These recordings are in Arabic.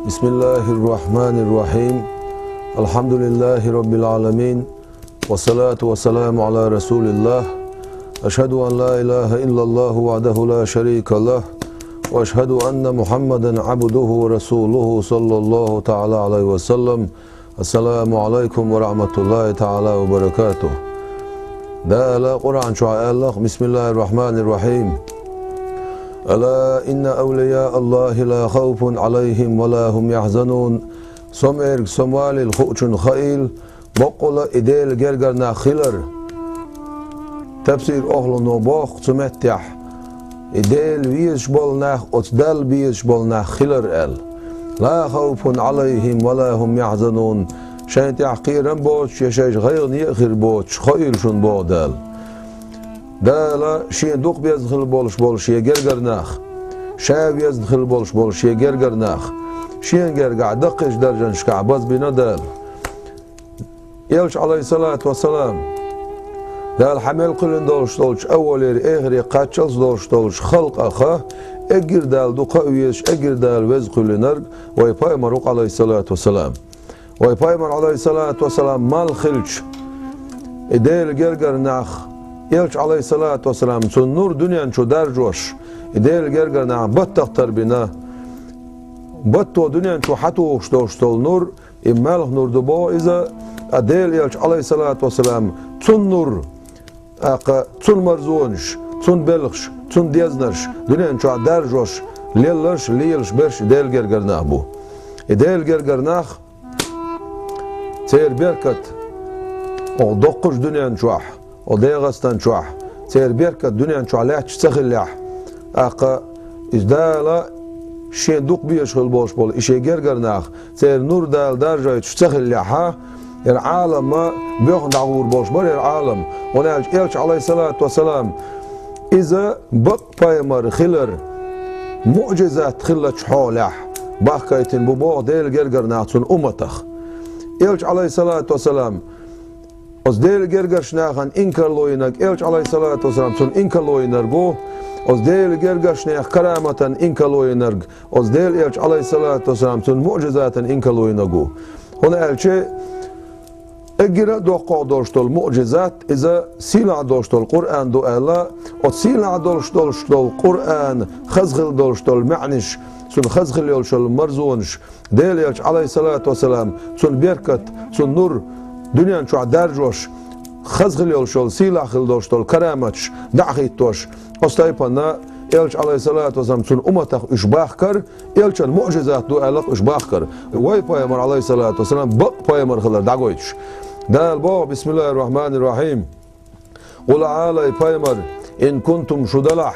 بسم الله الرحمن الرحيم. الحمد لله رب العالمين، والصلاة والسلام على رسول الله. أشهد أن لا إله إلا الله وحده لا شريك له، وأشهد أن محمدا عبده ورسوله صلى الله تعالى عليه وسلم. السلام عليكم ورحمة الله تعالى وبركاته. ده قرآن شعائر. بسم الله الرحمن الرحيم. ألا إن أولياء الله لا خوف عليهم ولا هم يحزنون. سمعر سموال الخوشن خيل بقول إديل جرجرنا خيلر. تفسير أهل نباخ سمتح إديل ويش بالنخ أتدل بيش بالنخ خيلر ال لا خوف عليهم ولا هم يحزنون. شان تحقيرا بوش يشيش غير يأخر بوش خيل شن بودل دالا شي دوق بيزدخل بولش يجرجر ناخ شاو يزدخل بولش يجرجر ناخ شي نجرجع دقش درجن شكع باز بنا دال يلش عليه الصلاة والسلام دال حمل قلن دولش أول إغري قاتشلس دولش خلق أخا أجر دال دوقا ويش أجر دال وز قلنرق ويباي مروق عليه الصلاة والسلام ويباي مر عليه الصلاة والسلام مال خلش إديل جرجر ناخ يلش عليه الصلاة والسلام سن نور دنيا شو درجوش إديل جرجر ناخ بتختر بنا بتو دنيا شو حتو شتول نور إمالخ نور دبو إذا أديل يلش عليه الصلاة والسلام سن نور سن مرزونش سن بلخش سن ديزنرش دنيا شو درجوش ليلش برش إديل جرجر ناخ بو إديل جرجر ناخ سير بركت أو دقش دنيا شوح أو ديغستان شوح سير بركت دنيا شو عليه تستخلح أقا إزدالا شين دوق بيشغل بول إشي جرجر ناخ سير نور دال درجة تستخلحها العالم ما بيخن دعور بول العالم ونالج إلش عليه الصلاة والسلام إذا بق بايمر خلر معجزات خلت حولح باخكايتن ببوغ ديل جرجر ناخ أمتخ إلش عليه الصلاة والسلام از دیل گرگش نخن اینکر لوینگ ایلچ علیه الصلاة والسلام چون اینکر لوینرگو از دیل گرگش نخ کرامتن اینکر لوینرگ از دیل ایلچ علیه الصلاة والسلام چون معجزاتن اینکر لوینگو هون ایلچه اگر دوقع داشتل معجزات اذا سیلع داشتل قرآن دو الا از سیلع داشتل قرآن خزغل داشتل معنیش چون خزغل یلشل مرزونش دیل ایلچ علیه الصلاة والسلام چون برکت چون نور دنيا شو درجوش خزغل يلشول سيلا خلدوشتول كرامتش دعخيتوش أستايبنا إلش عليه الصلاة والسلام سن أمتخ إشباح كر إلش المعجزات دو ألق إشباح كر واي بايمر عليه الصلاة والسلام بق بايمر خلر دعويتش ده الباب. بسم الله الرحمن الرحيم. قل عالي بايمر إن كنتم شدلح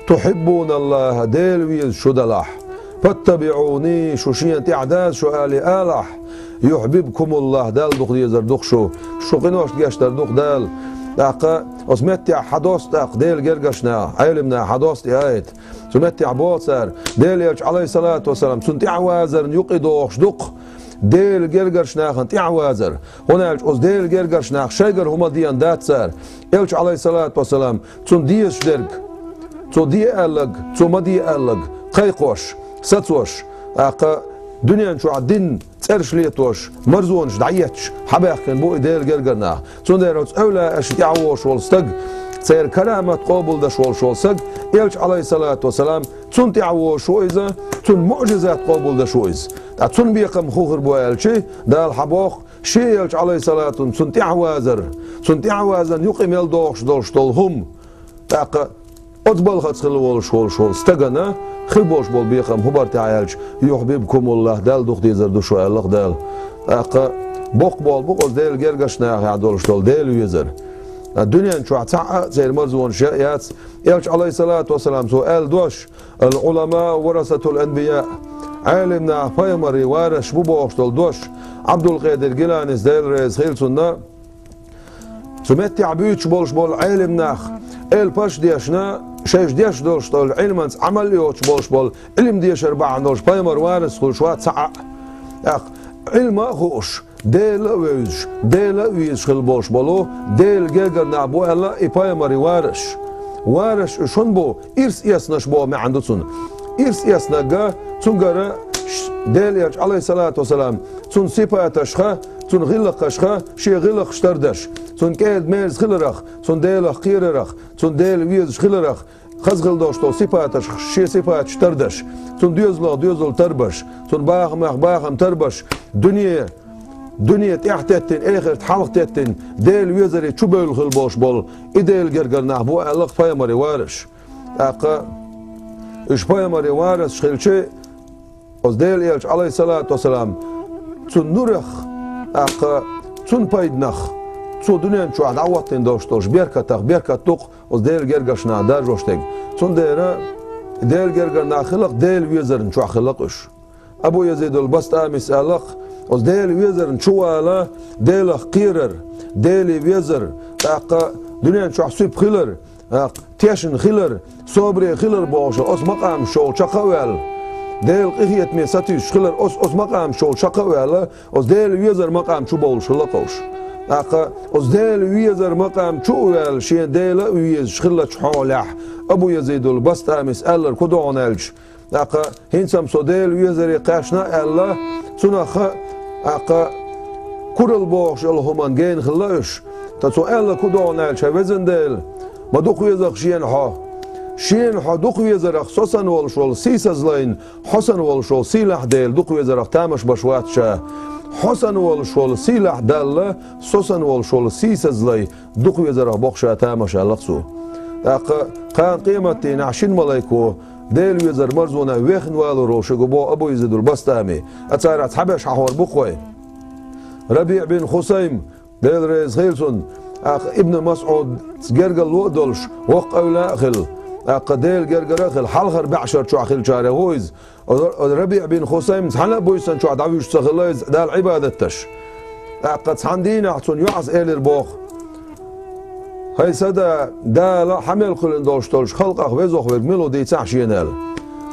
تحبون الله ديلويز شدلح فاتبعوني شوشين تعداد شو آلي آلح يحببكم الله دال دوق ديزر دوق شو قنوش جاشتر دوق دال داقا اسمتع حدوس داق ديل جرجشنا علمنا حدوس آيت سمتع بوصر ديل يلش عليه الصلاة والسلام سنتع وازر يقيدوش دوق ديل جرجشنا خنتع وازر هنا اس ديل جرجشنا شجر هما ديان دات سر يلش عليه الصلاة والسلام سن ديش درج سو دي ألق سو ما دي ألق قيقوش ستوش داقا دنيا شو عدين تسرش ليتوش مرزونش دعيتش حباخ كان بو إديل جرجرنا سنديروت أولى أشتيعوش والستج سير كلامة قابل دش والشولسج إلش عليه الصلاة والسلام سنتيعوش وإذا سن معجزات قابل دش وإذ سن بيقم خوخر بو إلشي ده الحباخ شيء إلش عليه الصلاة سنتيعوازر يقيم يلدوش دولهم تاقا أطبل خدخل والشول استجنا خلبوش بول بيخم هبر تعالج يحببكم الله دال دوخ ديزر دوشو الله دال أقا بق بول ديل جرجشنا يعدولش دول ديل ويزر الدنيا شو عتاع زي المرزون شيئات يلش عليه الصلاة والسلام سؤال دوش العلماء ورثة الأنبياء عالمنا فايمري وارش بوبوش دول دوش عبد القادر جيلاني ديل رئيس خيل سنة سمتي عبيتش بولش بول علم ناخ الباش ديشنا شيش ديش دولش دول علمانس عمل يوتش بولش بول علم ديش أربعة دولش بايمر وارس خل شوات ساعة علم خوش ديلا ويش خل بولش بولو ديل جيجر نعبو ألا بايمر وارش شون بو إرس يسنش بو ما عندسون إرس يسنا جا تنجرا ديل عليه الصلاة والسلام تون صفاتشخا تون غلقشخا شي غلق شتردش تون كيد ميرز خلرخ تون ديل قيررخ تون ديل ويز خلرخ خزغل دوشتو صفاتش شي صفات شتردش تون ديوزل تربش تون باغم تربش دنيا تحتتن اخر حلقتتن ديل ويزري چوبل خلبوش بول ايديل گرگرنه بو الله پیامبر وارش اقا اش پیامبر وارش خلچه از ديل يلش عليه الصلاة والسلام تون نورخ اقا تون پايدنخ تو دنيا شو عدواتن دوشتوش بيركتق از ديل گرگشنا دا جوشتگ تون ديل گرگرنه خلق ديل ويزرن شو خلقش ابو يزيد البسطامي سألق از ديل ويزر نشوالا ديل قيرر ديل ويزر اقا دنيا شو حسب خلر تيشن خلر صبري خلر باش اس مقام شو شقوال ديل قهيت مي ساتيش خلر اس مقام شو شقوال اس ديل ويزر مقام شو بول شلقوش اقا اس ديل ويزر مقام شو وال شي ديل ويز خلت حولح ابو يزيد البسطامي سألر كدونالش اقا هنسم سوديل ويزر قاشنا الله سنخ اقا كورل بوش الهمان جين خلاش تسو الله كدونال شوزندل ما دوق يزق شين ها دوق يزرق سوسن والشول سيسزلين حسن والشول سيلح ديل دوق يزرق تامش بشواتشا حسن والشول سيلح دل سوسن والشول سيسزلي دوق يزرق بوخشا تامش لقسو اقا قان قيمتي نعشين ملايكو ديل ويزر مرزونا ويخن والو روشقو بو ابو يزيد البسطامي اتسارت حبش حوار بقوي ربيع بن خسيم ديل ريز خيلسون ابن مسعود جرجل ودولش وق اولا اخل ديل جرجل اخل حلخر بعشر شو اخل شاري هويز ربيع بن خسيم حنا بويسن شو عداويش سخلايز دال عبادتش قد ساندين احسن يعز ال البوخ هاي سدا دا حمل قلن دولش خلقه وزوخ ورق ميلودي تحشينال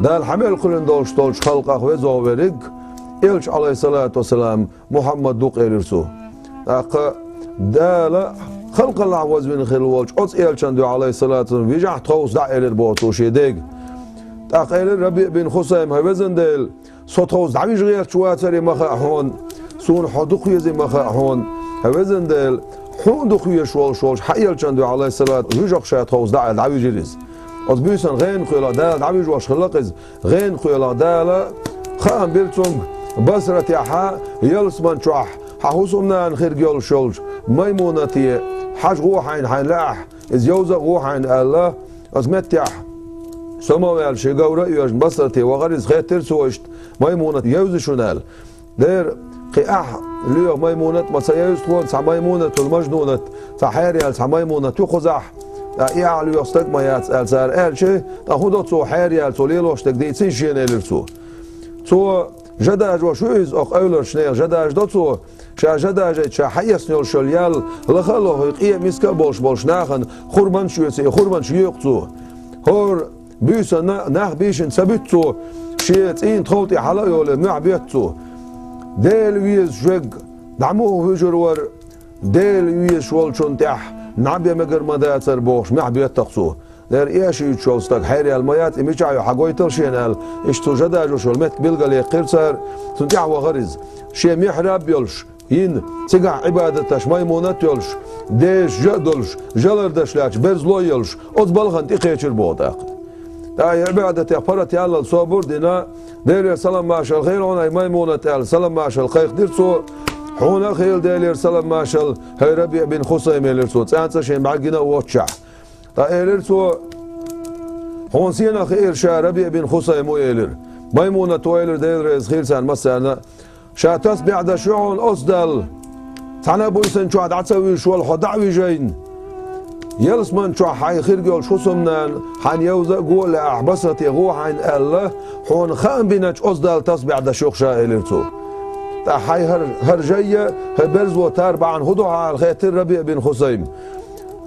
دا حمل قلن دولش خلقه وزوخ ورق إلش عليه الصلاة والسلام محمد دوق إلرسو أقا دا خلق الله عوز من خلوالش أص إلشان دو عليه الصلاة والسلام ويجع تخوص دا إلر بوتو شيديق أقا إلر ربيع بن خسيم هاوزن ديل صوت خوص دعويش غير شواتري مخاحون سون حدوق يزي مخاحون هاوزن ديل حون دوخوية شوالش حقيل چندو عليه الصلاة ويجاق شاید خوز دعا دعوی جریز از بیسن غین خویلا دا دعوی جواش خلقز غین خویلا دا خام بیرتونگ بسرت يحا يلسمن شوح حوسمنا خير جول شولج ميمونتي حاج غوحين حين لاح از يوزا غوحين الله از متيح سماوال شيغورا يوج بسرتي وغرز خيتر سوشت ميمونت يوز شونال دير قياح ليو ميمونت ما سيوز تكون سا ميمونت المجنونت تحيري سا ميمونت يخزح يعلو يستق ما يتسال سار الشي تاخذ تو حيري توليلوش تقديتين شين الرسو تو جداج وشويز اخ اولر شنير جداج دوتو شا جداج شا حيسنيول شليال لخلو يقيه مسكا بولش ناخن خربان شويسي خربان شيوقتو هور بيسا ناخ بيشن سبتو شيت ان تخوتي حلا يول معبيتو ديل ويز جوج دعموه هجرور ديل ويز شولشون تح نعبي مقر مداتر بوش معبيت تقصو در ايش يتشوستك حيري الميات اميشعيو حقوي ترشينال اشتو جداجو شولمت بيلغالي قرصر تنتيح وغرز شي محراب يولش ين تقع عبادتش ميمونات يولش ديش جدلش جلردش لاش برزلو يولش ازبالغن تقيتشر بوتاق داي عبادتي اخبرت يالا الصبر دينا دير سلام ماشال خير هنا ميمونات يال سلام ماشال خير ديرسو حونا خيل دير سلام ماشال هي ربيع بن خسيم يلرسو تانسا شي معقنا ووتشع تايلرسو هون سينا خير شا ربيع بن خسيم ويلر ميمونة تويلر دير ريز خير سان مسانا شا تسبع دا شعون أصدل تانا بويسن شو عد عتسوي شو الحدعوي جين يلسمن شو حي خير جول شو سمنان حن يوزا قول أحبست يغو حين الله هون خام بينج أصدل تسبع دا شوخ شا إلرتو تا حي هرجية هبرز وتاربع عن هدوها على خيتر ربيع بن خسيم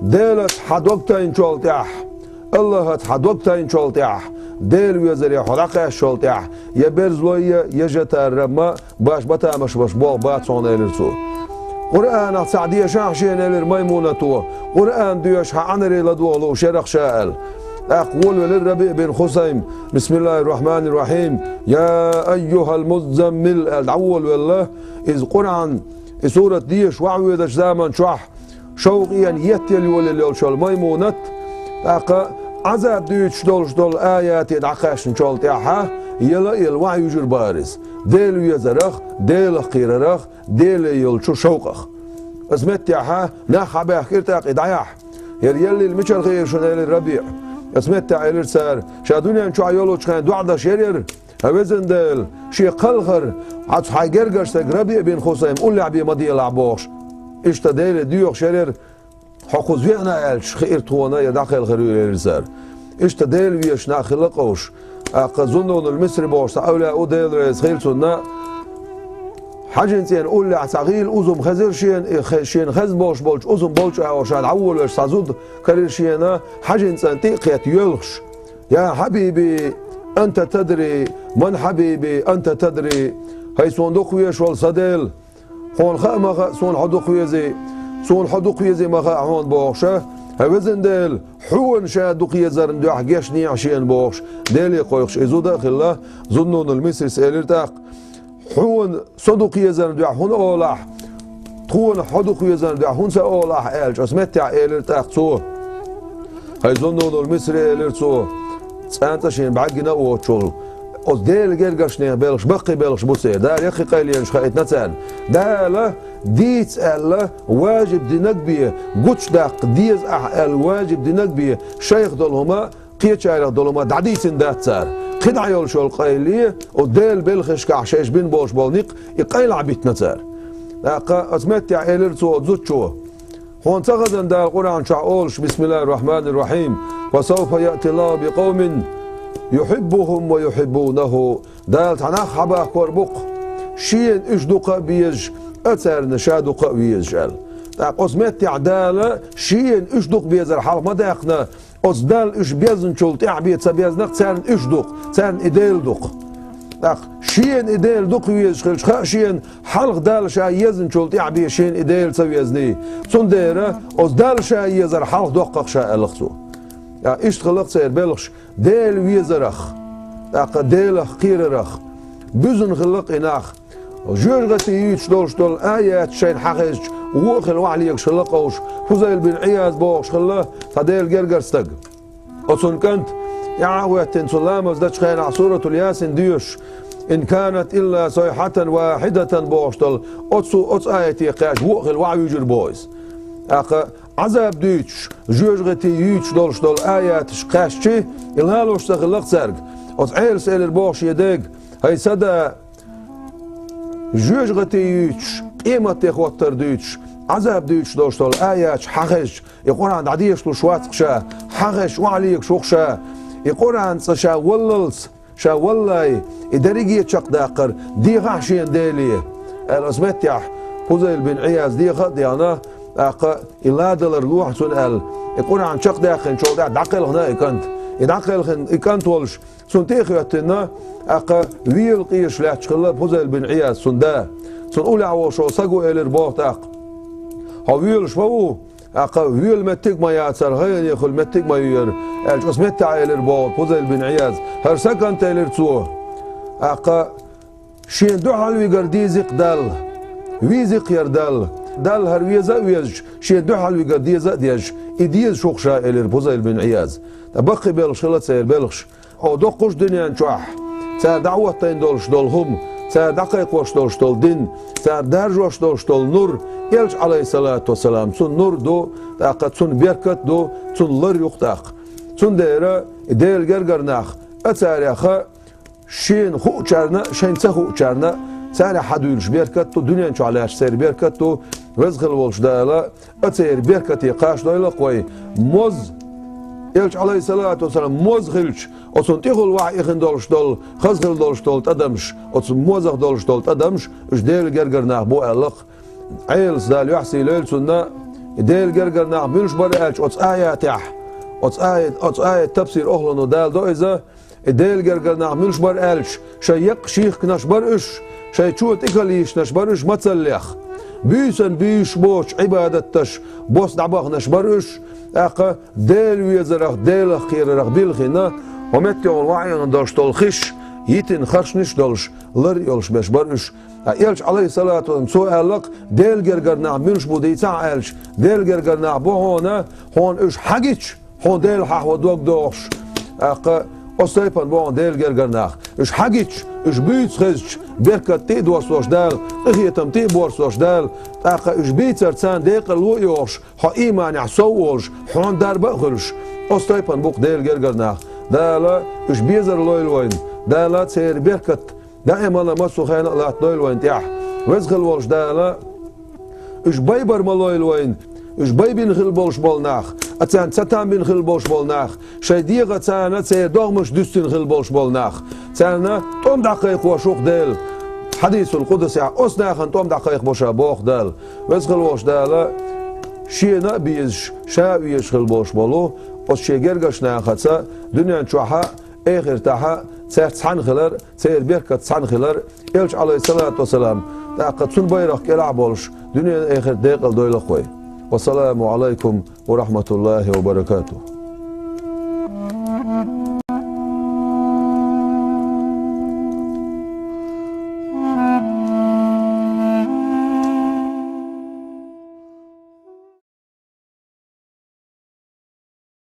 ديلت حدوكتين شولتيح الله حدوكتين شولتيح ديل ويزري حلقة شولتيح يبرز لوية يجتر رما باش بتا مش بو بات صون إلرتو قرآن سعدية شاحشين إلر ميمونتو قرآن ديوش حعنري لدولو شرق شائل أقول للربيع بن خثيم بسم الله الرحمن الرحيم يا أيها المزمل الأول والله إذ قرآن سورة ديش وعويدش زمن شح شوقيا يتيل ولل شول ميمونت عذاب ديش دول آيات يدعقاش نشول تاعها يلا الوعي يجر بارز ديل يزرخ ديل قيررخ ديل يلشو شوقخ اسمت تاعها ناخ باه كيرتاق يدعيح يلي المشر غير شنو الربيع اسمت تاع الرسار شادوني نشو عيولو كان دوعدا شيرير هوزن ديل شي قلخر عاد حاجرجش تاع ربيع بن خثيم قول لعبي مضي لعبوش اشتا ديل ديوخ شيرير حقوز وينا الش خير توانا يداخل غير الرسار اشتا ديل ويش ناخلقوش أقزنون المصري بوش أولى أوديل رئيس خير سنة حاجنتين أولى عساقيل أوزم خزر شين خز بوش أوزم بولش أوشان عول وش سازود كرير شينا حاجنتين تيقيت يلخش يا حبيبي أنت تدري من حبيبي أنت تدري هاي صندوق ويش والصديل خون خا صون حدوق ويزي صون حدوق ويزي مخا هون بوشه هوزن ديل حون شادوق يزرن دو حقيش نيعشين بوش ديل يقويقش إزو داخل الله ظنون المصري سألرتاق حون صدوق يزرن دو حون أولاح تخون حدوق يزرن دو حون سأولاح إلج اسمتع إلرتاق تو هاي ظنون المصري إلرتو سانتشين بعقنا وشول أز ديل جرجش نيا بلش بقي بلش بصير دال يخي قايلين شخيت نتسال دال ديت الله واجب دينك بيه قدش داق ديز الواجب دينك بيه شيخ دولهما قيت شايلخ دولهما دعديسن دات سار خدع يول شو القايلية وديل بلخش كعشيش بين بوش بولنيق يقايل عبيت نتسار اسمت يا إلرتو زوت شو هون تغدن دا القرآن شعولش بسم الله الرحمن الرحيم وسوف يأتي الله بقوم يحبهم ويحبونه دال تناخ حبا كوربق شين اشدق بيج أتر نشادق بيجال قسمت عدالة شين اشدق بيزر حال ما داخنا أصدال إش بيزن شلت إعبيت سبيزنق تسان اشدق تسان إديل دق شين إديل دق بيجخلش شين حلق دال شا يزن شلت إعبيت شين إديل سبيزني صنديرة أصدال شا يزر حلق دقق شا ألخصو يا إيش خلق سير بلغش ديل ويزرخ ديل قيررخ بزن خلق إناخ جرغتي يتش دول آيات شين حقش ووخل وعليك شلقوش فوزيل بن عياز بوش خلا تديل جرجر استق أصن كنت يا عواتن سلامة زدتش خين عصورة الياسين ديوش إن كانت إلا صيحة واحدة بوش دول أتس آياتي قاش ووخل وعي يجر بويز عذاب ديتش جوجغتي يتش دول آيات قاشتي الهالوش تخلق سرق أتعيل سيل البوش يدق هاي سدا جوجغتي يتش قيمة يخوتر ديتش عذاب ديتش دول آيات حقش يقول عند عديش لشوات قشا حقش وعليك شوخشا يقول عند شا وللس شا والله إداريجي يتشق داقر دي غاشين ديلي الأسمتيح فوزيل بن عياز دي غد يعني إلا دلر لوح سنقل يقول عن شق داخل شو دعقل هنا يكنت يدعقل يكنت ولش سنتيخ يتنا ويل قيش لا تشخلا فوزيل بن عياز سندا سنقول عوشو سقو إلر بوتاق هويل شبو ويل متك ما يعتر غير يخل متك ما يير الجسمت تاع إلر بوت فوزيل بن عياز هر سكنت إلر تسوه شين دوحل ويقرديزق دل ويزق يردل دال هر ويزا ويج شي دوحل ويقرديزا ديج إديز شوخشا إلر فوزيل بن عياز تبقي بلش خلت سير بلش أو دقش دنيا نشوح سار دعوتين دولش دولهم سار دقيق وش دولش دول دين سار درج وش دولش دول نور يلش عليه الصلاة والسلام سن نور دو تاقت سن بيركت دو سن لر يختاق سن ديرا ديل جرجرناخ أتاريخا شين خو چارنا شين سخو چارنا ساري حدويلش بيركتو دنيا نشو علاش سير بيركتو رزق الولش دالا أتسير بيركتي قاش دايلا قوي موز يلش عليه الصلاة والسلام موز خلش أصن تيخل وعي إخن دولش دول خزخل دولش دول تدمش أصن موزخ دولش دول تدمش إش ديل جرجرناخ بو ألق عيلس دال يحسي ليل سنة ديل جرجرناخ بيلش برقالش أص آيات يح أص آيات تفسير أهلن دال دو إذا ديل جرجرناخ بيلش برقالش شيق شيخ نشبر إش شي شوت إكليش نشبر إش متسلخ بيسن بيش بوش عبادتش بوس دعباخ نشبر إش أقا ديل ويزرق ديل خيرق بالخنا ومتع الوعي دولش تلخش يتن خرشنش دولش لر يولش باش برش يلش عليه الصلاة والسلام سؤالك ديل جرجرنا منش بودي تعالش ديل جرجرنا بهونا هون إيش حاجتش هون ديل حق ودوق دوش أقا أصيبان بون ديل جرجرنا إيش حاجتش إيش بيتش خزش بركة تدوس وش دال إخيتم تبورس وش دال أقا إيش بيتر تان ديق الويوش ها إيمان يعصوش هون دار بخلش أصيبان بوق ديل جرجرنا دالا إيش بيزر لويلوين دالا تسير بركة دائما ما سخينا لا تدويل وين تيح وزغل والش دالا إيش بايبر مالويل وين إيش بايبين خل بولش بالناخ أتان تتان بين خل بولش بالناخ شيديغة تانا تسير دوغمش دستين خل بولش بالناخ تانا توم دقيق وشوق ديل حديث القدس يا أصناخن توم دقيق بوشا بوخ دال وزغل والش دالا شينا بيز شاويش خل بولش بالو أص شيجرجش ناختا دنيا نشوحا آخر تاها سير تسانخلر سير بيركة تسانخلر إلش عليه الصلاة والسلام تاقد سن بيرق كلا بولش دنيا آخر ديقل دويل أخوي والسلام عليكم ورحمة الله وبركاته.